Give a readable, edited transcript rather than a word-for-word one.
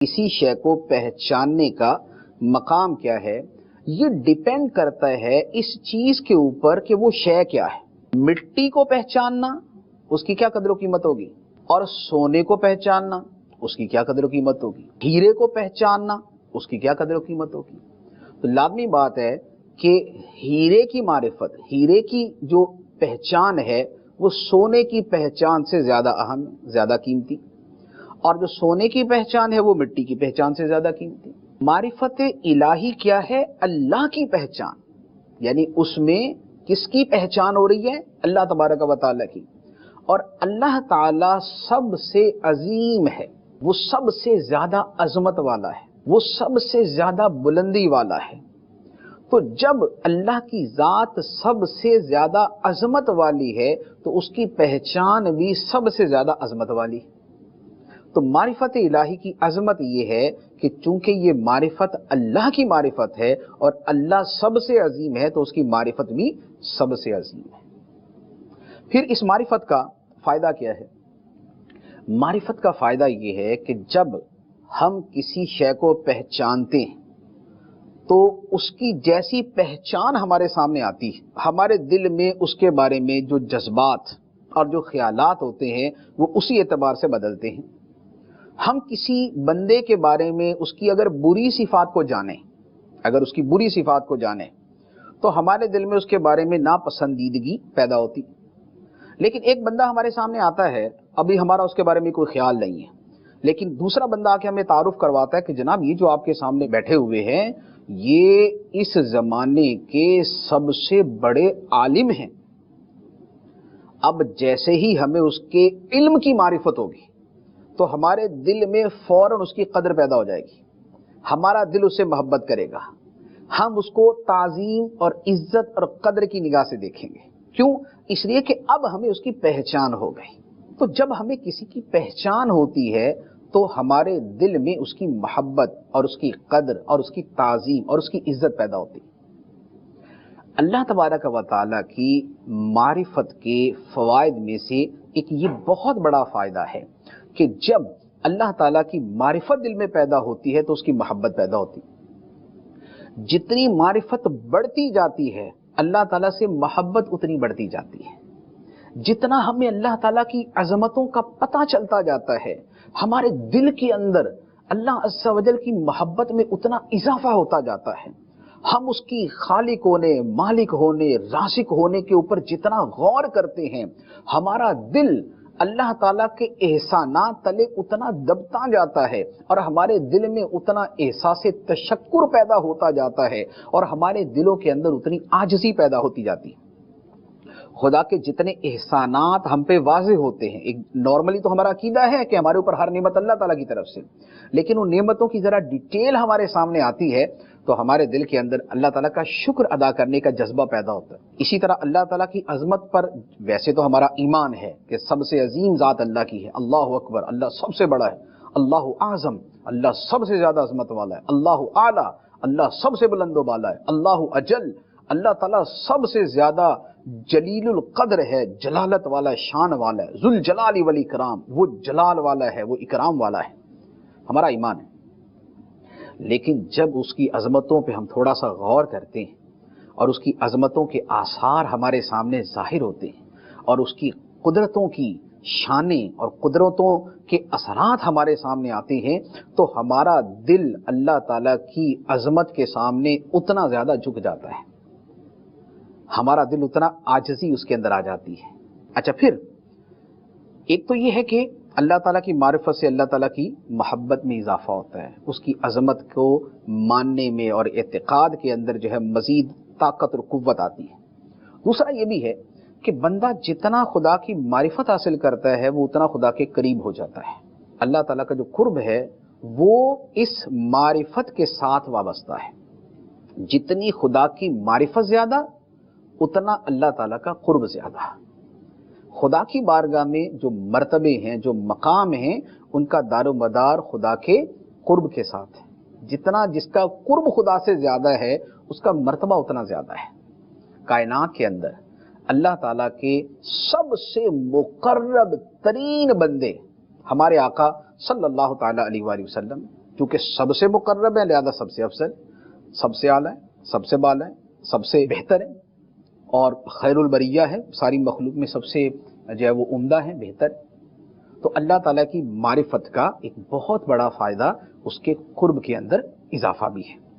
किसी शय को पहचानने का मकाम क्या है, ये डिपेंड करता है इस चीज के ऊपर कि वो शय क्या है। मिट्टी को पहचानना, उसकी क्या कदर कीमत होगी, और सोने को पहचानना, उसकी क्या कदर कीमत होगी, हीरे को पहचानना, उसकी क्या कदर कीमत होगी। तो लाजमी बात है कि हीरे की मारिफत, हीरे की जो पहचान है वो सोने की पहचान से ज्यादा अहम, ज्यादा कीमती, और जो सोने की पहचान है वो मिट्टी की पहचान से ज्यादा कीमती। मारिफत इलाही क्या है? अल्लाह की पहचान, यानी उसमें किसकी पहचान हो रही है? अल्लाह तबारक व तआला की। और अल्लाह ताला सबसे अजीम है, वो सबसे ज्यादा अजमत वाला है, वो सबसे ज्यादा बुलंदी वाला है। तो जब अल्लाह की जात सबसे ज्यादा अजमत वाली है तो उसकी पहचान भी सबसे ज्यादा अजमत वाली है। तो मारिफत इलाही की अजमत ये है कि चूंकि ये मारिफत अल्लाह की मारिफत है और अल्लाह सबसे अजीम है तो उसकी मारिफत भी सबसे अजीम है। फिर इस मारिफत का फायदा क्या है? मारिफत का फायदा ये है कि जब हम किसी शय को पहचानते हैं तो उसकी जैसी पहचान हमारे सामने आती है, हमारे दिल में उसके बारे में जो जज्बात और जो ख्यालात होते हैं वो उसी एतबार से बदलते हैं। हम किसी बंदे के बारे में उसकी अगर बुरी सिफात को जाने, अगर उसकी बुरी सिफात को जाने तो हमारे दिल में उसके बारे में नापसंदीदगी पैदा होती। लेकिन एक बंदा हमारे सामने आता है, अभी हमारा उसके बारे में कोई ख्याल नहीं है, लेकिन दूसरा बंदा आके हमें तारुफ करवाता है कि जनाब ये जो आपके सामने बैठे हुए हैं ये इस जमाने के सबसे बड़े आलिम हैं। अब जैसे ही हमें उसके इल्म की मारिफत होगी तो हमारे दिल में फौरन उसकी कदर पैदा हो जाएगी, हमारा दिल उससे मोहब्बत करेगा, हम उसको ताजीम और इज्जत और कदर की निगाह से देखेंगे। क्यों? इसलिए कि अब हमें उसकी पहचान हो गई। तो जब हमें किसी की पहचान होती है तो हमारे दिल में उसकी मोहब्बत और उसकी कदर और उसकी ताजीम और उसकी इज्जत पैदा होती है। अल्लाह तबारक व तआला की मारिफत के फवायद में से एक ये बहुत बड़ा फायदा है कि जब अल्लाह ताला की मारिफत दिल में पैदा होती है तो उसकी मोहब्बत पैदा होती है। जितनी मारिफत बढ़ती जाती है अल्लाह ताला से मोहब्बत उतनी बढ़ती जाती है। जितना हमें अल्लाह ताला की अजमतों का पता चलता जाता है हमारे दिल के अंदर अल्लाह अज़्ज़ा वजल की मोहब्बत में उतना इजाफा होता जाता है। हम उसकी खालिक होने, मालिक होने, रासिक होने के ऊपर जितना गौर करते हैं हमारा दिल अल्लाह ताला के एहसानात तले उतना दबता जाता है और हमारे दिल में उतना एहसास तशक्कुर पैदा होता जाता है और हमारे दिलों के अंदर उतनी आजिज़ी पैदा होती जाती है। खुदा के जितने एहसानात हम पे वाज़े होते हैं, एक नॉर्मली तो हमारा अकीदा है कि हमारे ऊपर हर नेमत अल्लाह ताला की तरफ से, लेकिन उन नेमतों की ज़रा डिटेल हमारे सामने आती है तो हमारे दिल के अंदर अल्लाह ताला का शुक्र अदा करने का जज्बा पैदा होता है। इसी तरह अल्लाह ताला की अजमत पर वैसे तो हमारा ईमान है कि सबसे अजीम ज़ात अल्लाह की है, अल्लाहु अकबर, अल्लाह सबसे बड़ा है, अल्लाहु आज़म, अल्लाह सबसे ज़्यादा अजमत वाला है, अल्लाहु आला, अल्लाह सबसे बुलंदो बाला है, अल्लाहु अजल, अल्लाह ताला सबसे ज्यादा जलीलुल कद्र है, जलालत वाला, शान वाला है, जुल जलाली वल इकराम, वो जलाल वाला है, वो इकराम वाला है, हमारा ईमान है। लेकिन जब उसकी अजमतों पे हम थोड़ा सा गौर करते हैं और उसकी अजमतों के आसार हमारे सामने जाहिर होते हैं और उसकी कुदरतों की शाने और कुदरतों के असरात हमारे सामने आते हैं तो हमारा दिल अल्लाह ताला की अजमत के सामने उतना ज्यादा झुक जाता है, हमारा दिल उतना आजिज़ी उसके अंदर आ जाती है। अच्छा, फिर एक तो ये है कि अल्लाह ताला की मारिफत से अल्लाह ताला की मोहब्बत में इजाफा होता है, उसकी अजमत को मानने में और एतकाद के अंदर जो है मजीद ताकत और कुव्वत आती है। दूसरा ये भी है कि बंदा जितना खुदा की मारिफत हासिल करता है वो उतना खुदा के करीब हो जाता है। अल्लाह ताला का जो कुर्ब है वो इस मारिफत के साथ वाबस्ता है। जितनी खुदा की मारिफत ज्यादा उतना अल्लाह ताला का कुर्ब ज्यादा। खुदा की बारगाह में जो मर्तबे हैं, जो मकाम हैं, उनका दारो मदार खुदा के कुर्ब के साथ है। जितना जिसका कुर्ब खुदा से ज्यादा है उसका मर्तबा उतना ज्यादा है। कायनात के अंदर अल्लाह ताला के सबसे मुकर्रब तरीन बंदे हमारे आका सल्लल्लाहु ताला अलैहि वसल्लम, چونکہ سب سے مقرب ہے لہذا سب سے افضل، سب سے اعلیٰ ہے، سب سے بالا ہے، سب سے بہتر ہے، اور خیر البریہ ہے، ساری مخلوق میں سب سے جو ہے وہ عمدہ ہے، بہتر۔ تو اللہ تعالیٰ کی معرفت کا ایک بہت بڑا فائدہ اس کے قرب کے اندر اضافہ بھی ہے۔